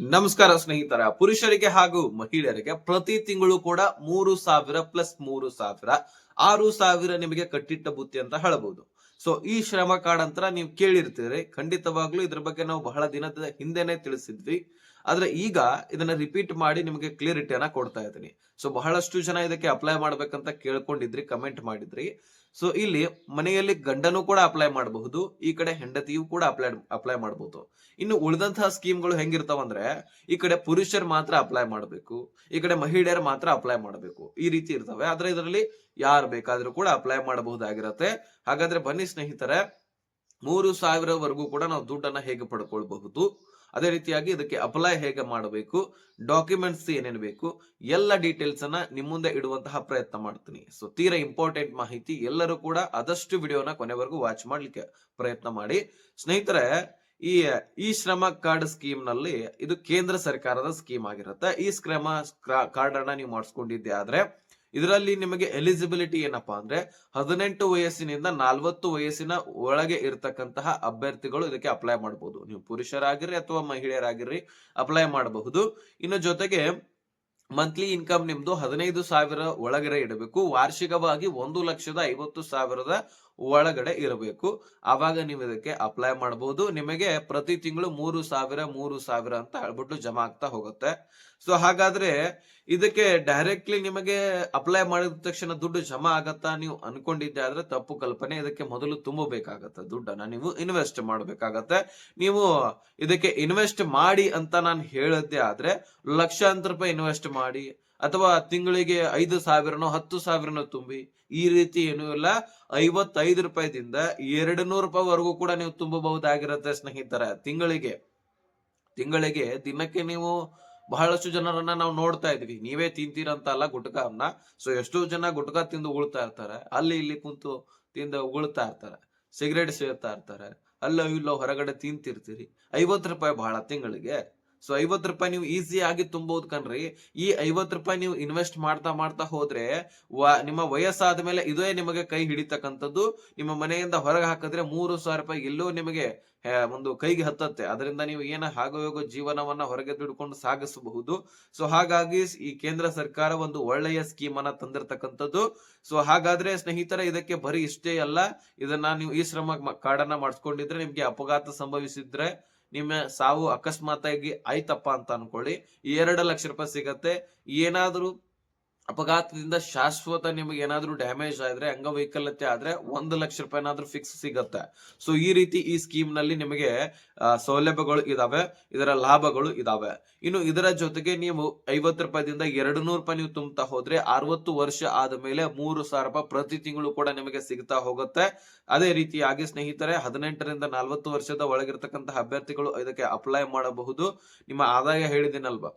ನಮಸ್ಕಾರ ಸ್ನೇಹಿತರ. ಪುರುಷರಿಗೆ ಹಾಗೂ ಮಹಿಳೆಯರಿಗೆ ಪ್ರತಿ ತಿಂಗಳು ಕೂಡ 3,000 ಪ್ಲಸ್ 3,000 6,000 ನಿಮಗೆ ಕಟ್ಟಿಟ್ಟ ಬುತ್ತಿ ಅಂತ ಹೇಳಬಹುದು. ಸೊ ಈ ಶ್ರಮ ಕಾರ್ಡ್ ಅಂತ ನೀವು ಕೇಳಿರ್ತೀರಿ. ಖಂಡಿತವಾಗ್ಲೂ ಇದ್ರ ಬಗ್ಗೆ ನಾವು ಬಹಳ ದಿನದ ಹಿಂದೆನೆ ತಿಳಿಸಿದ್ವಿ. ಆದ್ರೆ ಈಗ ಇದನ್ನ ರಿಪೀಟ್ ಮಾಡಿ ನಿಮಗೆ ಕ್ಲಿಯರಿಟಿಯನ್ನ ಕೊಡ್ತಾ ಇದ್ದೀನಿ. ಸೊ ಬಹಳಷ್ಟು ಜನ ಇದಕ್ಕೆ ಅಪ್ಲೈ ಮಾಡ್ಬೇಕಂತ ಕೇಳ್ಕೊಂಡಿದ್ರಿ, ಕಮೆಂಟ್ ಮಾಡಿದ್ರಿ. ಸೊ ಇಲ್ಲಿ ಮನೆಯಲ್ಲಿ ಗಂಡನು ಕೂಡ ಅಪ್ಲೈ ಮಾಡಬಹುದು, ಈ ಕಡೆ ಹೆಂಡತಿಯು ಕೂಡ ಅಪ್ಲೈ ಮಾಡಬಹುದು. ಇನ್ನು ಉಳಿದಂತಹ ಸ್ಕೀಮ್ಗಳು ಹೆಂಗಿರ್ತಾವಂದ್ರೆ, ಈ ಕಡೆ ಪುರುಷರು ಮಾತ್ರ ಅಪ್ಲೈ ಮಾಡಬೇಕು, ಈ ಕಡೆ ಮಹಿಳೆಯರು ಮಾತ್ರ ಅಪ್ಲೈ ಮಾಡಬೇಕು, ಈ ರೀತಿ ಇರ್ತವೆ. ಆದ್ರೆ ಇದರಲ್ಲಿ ಯಾರು ಬೇಕಾದ್ರೂ ಕೂಡ ಅಪ್ಲೈ ಮಾಡಬಹುದಾಗಿರತ್ತೆ. ಹಾಗಾದ್ರೆ ಬನ್ನಿ ಸ್ನೇಹಿತರೆ, 3,000 ವರೆಗೂ ಕೂಡ ನಾವು ದುಡ್ಡನ್ನ ಹೇಗೆ ಪಡ್ಕೊಳ್ಬಹುದು, ಅದೇ ರೀತಿಯಾಗಿ ಇದಕ್ಕೆ ಅಪ್ಲೈ ಹೇಗೆ ಮಾಡಬೇಕು, ಡಾಕ್ಯುಮೆಂಟ್ಸ್ ಏನೇನು ಬೇಕು, ಎಲ್ಲ ಡೀಟೇಲ್ಸ್ ಅನ್ನ ನಿಮ್ಮ ಮುಂದೆ ಇಡುವಂತಹ ಪ್ರಯತ್ನ ಮಾಡ್ತೀನಿ. ಸೊ ತೀರಾ ಇಂಪಾರ್ಟೆಂಟ್ ಮಾಹಿತಿ, ಎಲ್ಲರೂ ಕೂಡ ಆದಷ್ಟು ವಿಡಿಯೋನ ಕೊನೆವರೆಗೂ ವಾಚ್ ಮಾಡ್ಲಿಕ್ಕೆ ಪ್ರಯತ್ನ ಮಾಡಿ. ಸ್ನೇಹಿತರೆ, ಈ ಈ ಶ್ರಮ ಕಾರ್ಡ್ ಸ್ಕೀಮ್ ನಲ್ಲಿ ಇದು ಕೇಂದ್ರ ಸರ್ಕಾರದ ಸ್ಕೀಮ್ ಆಗಿರುತ್ತೆ. ಈ ಶ್ರಮ ಕಾರ್ಡ್ ಅನ್ನ ನೀವು ಮಾಡಿಸ್ಕೊಂಡಿದ್ದೆ ಆದ್ರೆ ಇದರಲ್ಲಿ ನಿಮಗೆ ಎಲಿಜಿಬಿಲಿಟಿ ಏನಪ್ಪಾ ಅಂದ್ರೆ 18 ವಯಸ್ಸಿನಿಂದ 40 ವಯಸ್ಸಿನ ಒಳಗೆ ಇರತಕ್ಕಂತಹ ಅಭ್ಯರ್ಥಿಗಳು ಇದಕ್ಕೆ ಅಪ್ಲೈ ಮಾಡಬಹುದು. ನೀವು ಪುರುಷರಾಗಿರ್ರಿ ಅಥವಾ ಮಹಿಳೆಯರಾಗಿರ್ರಿ ಅಪ್ಲೈ ಮಾಡಬಹುದು. ಇನ್ನು ಜೊತೆಗೆ ಮಂತ್ಲಿ ಇನ್ಕಮ್ ನಿಮ್ದು 15,000 ಒಳಗಡೆ ಇಡಬೇಕು. ವಾರ್ಷಿಕವಾಗಿ 1,50,000 ಒಳಗಡೆ ಇರಬೇಕು. ಆವಾಗ ನೀವು ಇದಕ್ಕೆ ಅಪ್ಲೈ ಮಾಡಬಹುದು. ನಿಮಗೆ ಪ್ರತಿ ತಿಂಗಳು 3,000 ಅಂತ ಹೇಳ್ಬಿಟ್ಟು ಜಮಾ ಆಗ್ತಾ ಹೋಗುತ್ತೆ. ಸೊ ಹಾಗಾದ್ರೆ ಇದಕ್ಕೆ ಡೈರೆಕ್ಟ್ಲಿ ನಿಮಗೆ ಅಪ್ಲೈ ಮಾಡಿದ ತಕ್ಷಣ ದುಡ್ಡು ಜಮಾ ಆಗತ್ತಾ ನೀವು ಅನ್ಕೊಂಡಿದ್ದೆ ಆದ್ರೆ ತಪ್ಪು ಕಲ್ಪನೆ. ಇದಕ್ಕೆ ಮೊದಲು ತುಂಬಬೇಕಾಗತ್ತೆ, ದುಡ್ಡನ್ನ ನೀವು ಇನ್ವೆಸ್ಟ್ ಮಾಡ್ಬೇಕಾಗತ್ತೆ. ನೀವು ಇದಕ್ಕೆ ಇನ್ವೆಸ್ಟ್ ಮಾಡಿ ಅಂತ ನಾನು ಹೇಳಿದ್ದೆ ಆದ್ರೆ ಲಕ್ಷಾಂತರ ರೂಪಾಯಿ ಇನ್ವೆಸ್ಟ್ ಮಾಡಿ, ಅಥವಾ ತಿಂಗಳಿಗೆ 5,000 10,000 ತುಂಬಿ, ಈ ರೀತಿ ಏನೂ ಇಲ್ಲ. 55 ರೂಪಾಯಿದಿಂದ 200 ರೂಪಾಯಿ ವರೆಗೂ ಕೂಡ ನೀವು ತುಂಬಬಹುದಾಗಿರುತ್ತೆ ಸ್ನೇಹಿತರೆ. ತಿಂಗಳಿಗೆ ದಿನಕ್ಕೆ ನೀವು ಬಹಳಷ್ಟು ಜನರನ್ನ ನಾವು ನೋಡ್ತಾ ಇದೀವಿ. ನೀವೇ ತಿಂತೀರಂತ ಅಲ್ಲ ಗುಟ್ಕನ್ನ. ಸೊ ಎಷ್ಟೋ ಜನ ಗುಟ್ಕಾ ತಿಂದು ಉಗುಳ್ತಾ ಇರ್ತಾರೆ, ಅಲ್ಲಿ ಇಲ್ಲಿ ಕುಂತು ತಿಂದು ಉಗುಳ್ತಾ ಇರ್ತಾರೆ, ಸಿಗರೇಟ್ ಸೇರ್ತಾ ಇರ್ತಾರೆ, ಅಲ್ಲೋ ಇಲ್ಲೋ ಹೊರಗಡೆ ತಿಂತಿರ್ತೀರಿ. 50 ರೂಪಾಯಿ ಬಹಳ ತಿಂಗಳಿಗೆ. ಸೊ 50 ರೂಪಾಯಿ ನೀವು ಈಸಿ ಆಗಿ ತುಂಬಬಹುದು ಕಣ್ರಿ. ಈ 50 ರೂಪಾಯಿ ನೀವು ಇನ್ವೆಸ್ಟ್ ಮಾಡ್ತಾ ಮಾಡ್ತಾ ಹೋದ್ರೆ ನಿಮ್ಮ ವಯಸ್ಸಾದ ಮೇಲೆ ಇದೇ ನಿಮಗೆ ಕೈ ಹಿಡಿತಕ್ಕಂಥದ್ದು. ನಿಮ್ಮ ಮನೆಯಿಂದ ಹೊರಗೆ ಹಾಕಿದ್ರೆ 3,000 ರೂಪಾಯಿ ಎಲ್ಲೋ ನಿಮಗೆ ಒಂದು ಕೈಗೆ ಹತ್ತತ್ತೆ. ಅದರಿಂದ ನೀವು ಏನ ಹಾಗೋ ಜೀವನವನ್ನ ಹೊರಗೆ ದುಡ್ಕೊಂಡು ಸಾಗಿಸಬಹುದು. ಸೊ ಹಾಗಾಗಿ ಈ ಕೇಂದ್ರ ಸರ್ಕಾರ ಒಂದು ಒಳ್ಳೆಯ ಸ್ಕೀಮ್ ಅನ್ನ ತಂದಿರತಕ್ಕಂಥದ್ದು. ಸೊ ಹಾಗಾದ್ರೆ ಸ್ನೇಹಿತರೆ, ಇದಕ್ಕೆ ಬರೀ ಇಷ್ಟೇ ಅಲ್ಲ. ಇದನ್ನ ನೀವು ಈ ಶ್ರಮ ಕಾರ್ಡ್ ಅನ್ನ ಮಾಡಿಸ್ಕೊಂಡಿದ್ರೆ, ನಿಮ್ಗೆ ಅಪಘಾತ ಸಂಭವಿಸಿದ್ರೆ, ನಿಮ್ಮ ಸಾವು ಅಕಸ್ಮಾತ್ ಆಗಿ ಆಯ್ತಪ್ಪ ಅಂತ ಅನ್ಕೊಳ್ಳಿ, 2 ಲಕ್ಷ ರೂಪಾಯಿ ಸಿಗತ್ತೆ. ಏನಾದ್ರೂ ಅಪಘಾತದಿಂದ ಶಾಶ್ವತ ನಿಮಗೆ ಏನಾದ್ರೂ ಡ್ಯಾಮೇಜ್ ಆದ್ರೆ, ಅಂಗವೈಕಲ್ಯತೆ ಆದ್ರೆ 1 ಲಕ್ಷ ರೂಪಾಯಿನಾದ್ರೂ ಫಿಕ್ಸ್ ಸಿಗತ್ತೆ. ಸೊ ಈ ರೀತಿ ಈ ಸ್ಕೀಮ್ ನಲ್ಲಿ ನಿಮಗೆ ಸೌಲಭ್ಯಗಳು ಇದಾವೆ, ಇದರ ಲಾಭಗಳು ಇದಾವೆ. ಇನ್ನು ಇದರ ಜೊತೆಗೆ ನೀವು 50 ರೂಪಾಯಿದಿಂದ 200 ರೂಪಾಯಿ ನೀವು ತುಂಬತಾ ಹೋದ್ರೆ 60 ವರ್ಷ ಆದ ಮೇಲೆ 3,000 ರೂಪಾಯಿ ಪ್ರತಿ ತಿಂಗಳು ಕೂಡ ನಿಮಗೆ ಸಿಗ್ತಾ ಹೋಗುತ್ತೆ. ಅದೇ ರೀತಿಯಾಗಿ ಸ್ನೇಹಿತರೆ, 18ರಿಂದ 40 ವರ್ಷದ ಒಳಗಿರ್ತಕ್ಕಂತಹ ಅಭ್ಯರ್ಥಿಗಳು ಇದಕ್ಕೆ ಅಪ್ಲೈ ಮಾಡಬಹುದು. ನಿಮ್ಮ ಆದಾಯ ಹೇಳಿದಿನಲ್ವಾ,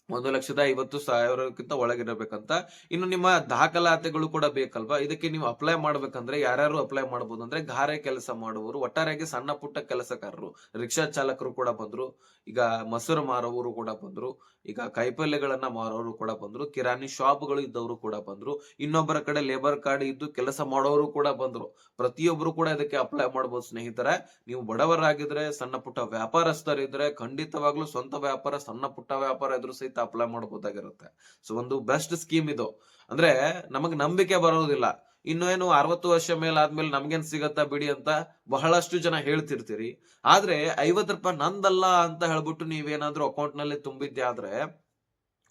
1,50,000 ಒಳಗಿರಬೇಕಂತ. ಇನ್ನು ನಿಮ್ಮ ದಾಖಲಾತಿಗಳು ಕೂಡ ಬೇಕಲ್ವಾ. ಇದಕ್ಕೆ ನೀವು ಅಪ್ಲೈ ಮಾಡ್ಬೇಕಂದ್ರೆ ಯಾರ್ಯಾರು ಅಪ್ಲೈ ಮಾಡಬಹುದು ಅಂದ್ರೆ, ಗಾರೆ ಕೆಲಸ ಮಾಡುವವರು, ಒಟ್ಟಾರೆಯಾಗಿ ಸಣ್ಣ ಪುಟ್ಟ ಕೆಲಸಗಾರರು, ರಿಕ್ಷಾ ಚಾಲಕರು ಕೂಡ ಬಂದ್ರು, ಈಗ ಮೊಸರು ಮಾರುವವರು ಕೂಡ ಬಂದ್ರು, ಈಗ ಕೈಪಲ್ಯಗಳನ್ನ ಮಾರೋರು ಕೂಡ ಬಂದ್ರು, ಕಿರಾಣಿ ಶಾಪ್ಗಳು ಇದ್ದವರು ಕೂಡ ಬಂದ್ರು, ಇನ್ನೊಬ್ಬರ ಕಡೆ ಲೇಬರ್ ಕಾರ್ಡ್ ಇದ್ದು ಕೆಲಸ ಮಾಡೋರು ಕೂಡ ಬಂದ್ರು. ಪ್ರತಿಯೊಬ್ರು ಕೂಡ ಇದಕ್ಕೆ ಅಪ್ಲೈ ಮಾಡಬಹುದು ಸ್ನೇಹಿತರೆ. ನೀವು ಬಡವರಾಗಿದ್ರೆ, ಸಣ್ಣ ಪುಟ್ಟ ವ್ಯಾಪಾರಸ್ಥರಿದ್ರೆ, ಖಂಡಿತವಾಗ್ಲೂ ಸ್ವಂತ ವ್ಯಾಪಾರ, ಸಣ್ಣ ಪುಟ್ಟ ವ್ಯಾಪಾರ ಇದ್ರು ಸಹಿತ ಅಪ್ಲೈ ಮಾಡಬಹುದಾಗಿರುತ್ತೆ. ಸೊ ಒಂದು ಬೆಸ್ಟ್ ಸ್ಕೀಮ್ ಇದು. ಅಂದ್ರೆ ನಮಗ್ ನಂಬಿಕೆ ಬರೋದಿಲ್ಲ, ಇನ್ನೇನು 60 ವರ್ಷ ಮೇಲಾದ್ಮೇಲೆ ನಮ್ಗೇನ್ ಸಿಗತ್ತಾ ಬಿಡಿ ಅಂತ ಬಹಳಷ್ಟು ಜನ ಹೇಳ್ತಿರ್ತೀರಿ. ಆದ್ರೆ 50 ರೂಪಾಯಿ ನಂದಲ್ಲ ಅಂತ ಹೇಳ್ಬಿಟ್ಟು ನೀವೇನಾದ್ರೂ ಅಕೌಂಟ್ ನಲ್ಲಿ ತುಂಬಿದ್ದೆ ಆದ್ರೆ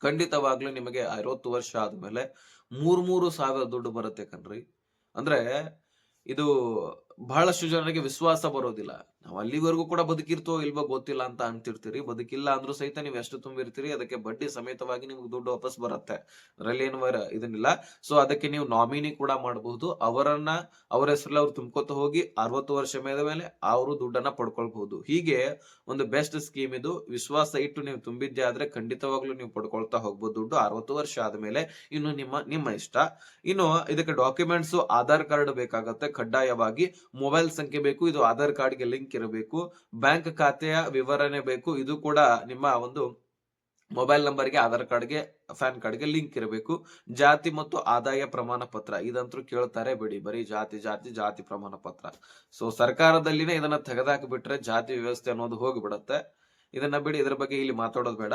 ಖಂಡಿತವಾಗ್ಲೂ ನಿಮಗೆ 60 ವರ್ಷ ಆದ್ಮೇಲೆ 3,000 ದುಡ್ಡು ಬರುತ್ತೆ ಕಣ್ರಿ. ಅಂದ್ರೆ ಇದು ಬಹಳಷ್ಟು ಜನರಿಗೆ ವಿಶ್ವಾಸ ಬರೋದಿಲ್ಲ. ನಾವು ಅಲ್ಲಿವರೆಗೂ ಕೂಡ ಬದುಕಿರ್ತೋ ಇಲ್ವೋ ಗೊತ್ತಿಲ್ಲ ಅಂತ ಅಂತಿರ್ತೀರಿ. ಬದುಕಿಲ್ಲ ಅಂದ್ರೂ ಸಹಿತ ನೀವು ಎಷ್ಟು ತುಂಬಿರ್ತೀರಿ ಅದಕ್ಕೆ ಬಡ್ಡಿ ಸಮೇತವಾಗಿ ನಿಮ್ಗೆ ದುಡ್ಡು ವಾಪಸ್ ಬರುತ್ತೆ. ಅದರಲ್ಲಿ ಏನು ಇದನ್ನಿಲ್ಲ. ಸೊ ಅದಕ್ಕೆ ನೀವು ನಾಮಿನಿ ಕೂಡ ಮಾಡಬಹುದು. ಅವರ ಹೆಸರಲ್ಲಿ ಅವ್ರು ತುಂಬ್ಕೊತ ಹೋಗಿ 60 ವರ್ಷ ಮೇಲೆ ಅವರು ದುಡ್ಡನ್ನ ಪಡ್ಕೊಳ್ಬಹುದು. ಹೀಗೆ ಒಂದು ಬೆಸ್ಟ್ ಸ್ಕೀಮ್ ಇದು. ವಿಶ್ವಾಸ ಇಟ್ಟು ನೀವು ತುಂಬಿದ್ದೆ ಆದ್ರೆ ಖಂಡಿತವಾಗ್ಲೂ ನೀವು ಪಡ್ಕೊಳ್ತಾ ಹೋಗ್ಬೋದು ದುಡ್ಡು 60 ವರ್ಷ ಆದ್ಮೇಲೆ. ಇನ್ನು ನಿಮ್ಮ ಇಷ್ಟ. ಇನ್ನು ಇದಕ್ಕೆ ಡಾಕ್ಯುಮೆಂಟ್ಸ್ ಆಧಾರ್ ಕಾರ್ಡ್ ಬೇಕಾಗತ್ತೆ ಕಡ್ಡಾಯವಾಗಿ. ಮೊಬೈಲ್ ಸಂಖ್ಯೆ ಬೇಕು, ಇದು ಆಧಾರ್ ಕಾರ್ಡ್ಗೆ ಲಿಂಕ್ ಇರಬೇಕು. ಬ್ಯಾಂಕ್ ಖಾತೆಯ ವಿವರಣೆ ಬೇಕು, ಇದು ಕೂಡ ನಿಮ್ಮ ಒಂದು ಮೊಬೈಲ್ ನಂಬರ್ಗೆ, ಆಧಾರ್ ಕಾರ್ಡ್ಗೆ, ಪ್ಯಾನ್ ಕಾರ್ಡ್ಗೆ ಲಿಂಕ್ ಇರಬೇಕು. ಜಾತಿ ಮತ್ತು ಆದಾಯ ಪ್ರಮಾಣ ಪತ್ರ ಇದಂತೂ ಕೇಳ್ತಾರೆ ಬಿಡಿ, ಬರೀ ಜಾತಿ ಪ್ರಮಾಣ ಪತ್ರ. ಸೊ ಸರ್ಕಾರದಲ್ಲಿನೇ ಇದನ್ನ ತೆಗೆದಾಕಿ ಬಿಟ್ರೆ ಜಾತಿ ವ್ಯವಸ್ಥೆ ಅನ್ನೋದು ಹೋಗಿಬಿಡತ್ತೆ. ಇದನ್ನ ಬಿಡಿ, ಇದ್ರ ಬಗ್ಗೆ ಇಲ್ಲಿ ಮಾತಾಡೋದು ಬೇಡ.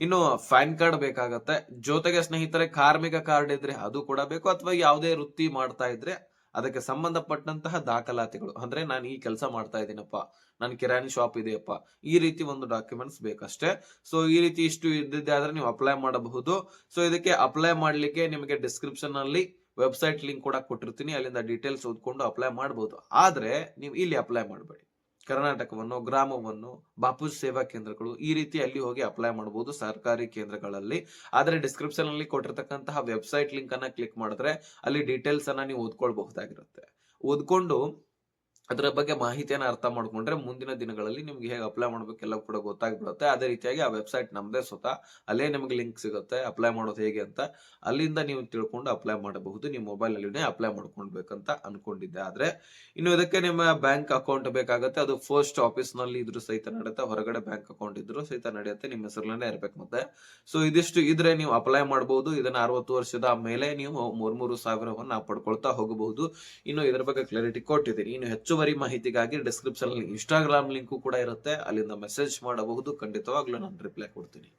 ಇನ್ನು ಪ್ಯಾನ್ ಕಾರ್ಡ್ ಬೇಕಾಗತ್ತೆ. ಜೊತೆಗೆ ಸ್ನೇಹಿತರೆ ಕಾರ್ಮಿಕ ಕಾರ್ಡ್ ಇದ್ರೆ ಅದು ಕೂಡ ಬೇಕು, ಅಥವಾ ಯಾವುದೇ ವೃತ್ತಿ ಮಾಡ್ತಾ ಇದ್ರೆ ಅದಕ್ಕೆ ಸಂಬಂಧಪಟ್ಟಂತಹ ದಾಖಲಾತಿಗಳು, ಅಂದ್ರೆ ನಾನು ಈ ಕೆಲಸ ಮಾಡ್ತಾ ಇದ್ದೀನಪ್ಪ, ನನ್ ಕಿರಾಣಿ ಶಾಪ್ ಇದೆಯಪ್ಪ, ಈ ರೀತಿ ಒಂದು ಡಾಕ್ಯುಮೆಂಟ್ಸ್ ಬೇಕಷ್ಟೇ. ಸೊ ಈ ರೀತಿ ಇಷ್ಟು ಇದ್ದಿದ್ದೆ ಆದ್ರೆ ನೀವು ಅಪ್ಲೈ ಮಾಡಬಹುದು. ಸೊ ಇದಕ್ಕೆ ಅಪ್ಲೈ ಮಾಡ್ಲಿಕ್ಕೆ ನಿಮಗೆ ಡಿಸ್ಕ್ರಿಪ್ಷನ್ ಅಲ್ಲಿ ವೆಬ್ಸೈಟ್ ಲಿಂಕ್ ಕೂಡ ಕೊಟ್ಟಿರ್ತೀನಿ, ಅಲ್ಲಿಂದ ಡೀಟೇಲ್ಸ್ ಓದ್ಕೊಂಡು ಅಪ್ಲೈ ಮಾಡಬಹುದು. ಆದ್ರೆ ನೀವು ಇಲ್ಲಿ ಅಪ್ಲೈ ಮಾಡಬೇಡಿ. ಕರ್ನಾಟಕವನ್ನು, ಗ್ರಾಮವನ್ನು, ಬಾಪೂಜಿ ಸೇವಾ ಕೇಂದ್ರಗಳು, ಈ ರೀತಿ ಅಲ್ಲಿ ಹೋಗಿ ಅಪ್ಲೈ ಮಾಡಬಹುದು ಸರ್ಕಾರಿ ಕೇಂದ್ರಗಳಲ್ಲಿ. ಆದ್ರೆ ಡಿಸ್ಕ್ರಿಪ್ಷನ್ ಅಲ್ಲಿ ಕೊಟ್ಟಿರ್ತಕ್ಕಂತಹ ವೆಬ್ಸೈಟ್ ಲಿಂಕ್ ಅನ್ನ ಕ್ಲಿಕ್ ಮಾಡಿದ್ರೆ ಅಲ್ಲಿ ಡೀಟೇಲ್ಸ್ ಅನ್ನ ನೀವು ಓದ್ಕೊಳ್ಬಹುದಾಗಿರುತ್ತೆ. ಓದ್ಕೊಂಡು ಅದರ ಬಗ್ಗೆ ಮಾಹಿತಿಯನ್ನ ಅರ್ಥ ಮಾಡ್ಕೊಂಡ್ರೆ ಮುಂದಿನ ದಿನಗಳಲ್ಲಿ ನಿಮ್ಗೆ ಹೇಗೆ ಅಪ್ಲೈ ಮಾಡ್ಬೇಕೆಲ್ಲ ಕೂಡ ಗೊತ್ತಾಗ್ಬಿಡುತ್ತೆ. ಅದೇ ರೀತಿಯಾಗಿ ಆ ವೆಬ್ಸೈಟ್ ನಮ್ದೇ ಸ್ವತಃ, ಅಲ್ಲೇ ನಿಮ್ಗೆ ಲಿಂಕ್ ಸಿಗುತ್ತೆ ಅಪ್ಲೈ ಮಾಡೋದು ಹೇಗೆ ಅಂತ. ಅಲ್ಲಿಂದ ನೀವು ತಿಳ್ಕೊಂಡು ಅಪ್ಲೈ ಮಾಡಬಹುದು. ನೀವು ಮೊಬೈಲ್ ಅಲ್ಲಿನೇ ಅಪ್ಲೈ ಮಾಡ್ಕೊಳ್ಬೇಕಂತ ಅನ್ಕೊಂಡಿದ್ದೆ. ಆದ್ರೆ ಇನ್ನು ಇದಕ್ಕೆ ನಿಮ್ಮ ಬ್ಯಾಂಕ್ ಅಕೌಂಟ್ ಬೇಕಾಗುತ್ತೆ. ಅದು ಪೋಸ್ಟ್ ಆಫೀಸ್ ನಲ್ಲಿ ಇದ್ರು ಸಹಿತ ನಡೆಯುತ್ತೆ, ಹೊರಗಡೆ ಬ್ಯಾಂಕ್ ಅಕೌಂಟ್ ಇದ್ರು ಸಹಿತ ನಡೆಯುತ್ತೆ, ನಿಮ್ಮ ಹೆಸರಲ್ಲೇ ಇರ್ಬೇಕು ಮತ್ತೆ. ಸೊ ಇದಿಷ್ಟು ಇದ್ರೆ ನೀವು ಅಪ್ಲೈ ಮಾಡಬಹುದು. ಇದನ್ನ 60 ವರ್ಷದ ಮೇಲೆ ನೀವು 3,000 ಪಡ್ಕೊಳ್ತಾ ಹೋಗಬಹುದು. ಇನ್ನು ಇದರ ಬಗ್ಗೆ ಕ್ಲಾರಿಟಿ ಕೊಟ್ಟಿದ್ದೀನಿ. ಇನ್ನು ಹೆಚ್ಚುವರಿ ಮಾಹಿತಿಗಾಗಿ ಡಿಸ್ಕ್ರಿಪ್ಷನ್ ಅಲ್ಲಿ ಇನ್ಸ್ಟಾಗ್ರಾಮ್ ಲಿಂಕ್ ಕೂಡ ಇರುತ್ತೆ, ಅಲ್ಲಿಂದ ಮೆಸೇಜ್ ಮಾಡಬಹುದು. ಖಂಡಿತವಾಗ್ಲೂ ನಾನು ರಿಪ್ಲೈ ಕೊಡ್ತೀನಿ.